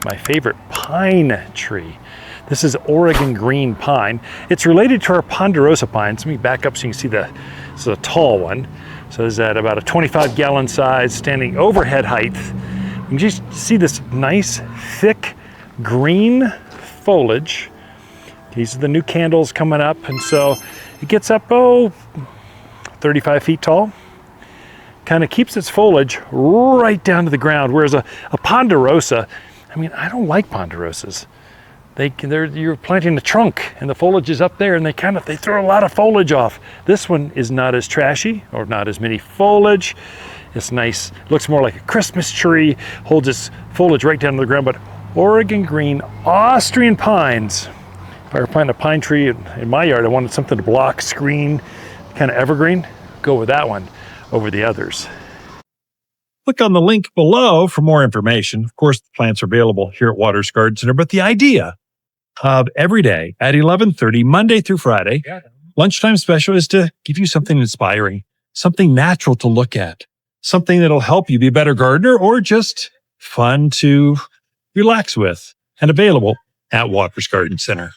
my favorite pine tree. This is Oregon green pine. It's related to our ponderosa pines. Let me back up so you can see this is a tall one. So it's at about a 25-gallon size, standing overhead height. You can just see this nice, thick, green foliage. These are the new candles coming up, and so it gets up, 35 feet tall. Kind of keeps its foliage right down to the ground, whereas a ponderosa, I mean, I don't like ponderosas. You're planting the trunk and the foliage is up there and they throw a lot of foliage off. This one is not as trashy or not as many foliage. It's nice, looks more like a Christmas tree, holds its foliage right down to the ground, but Oregon green Austrian pines. If I were planting a pine tree in my yard, I wanted something to block, screen, kind of evergreen, go with that one over the others. Click on the link below for more information. Of course, the plants are available here at Waters Garden Center, but the idea of every day at 11:30, Monday through Friday, lunchtime special is to give you something inspiring, something natural to look at, something that'll help you be a better gardener or just fun to relax with, and available at Waters Garden Center.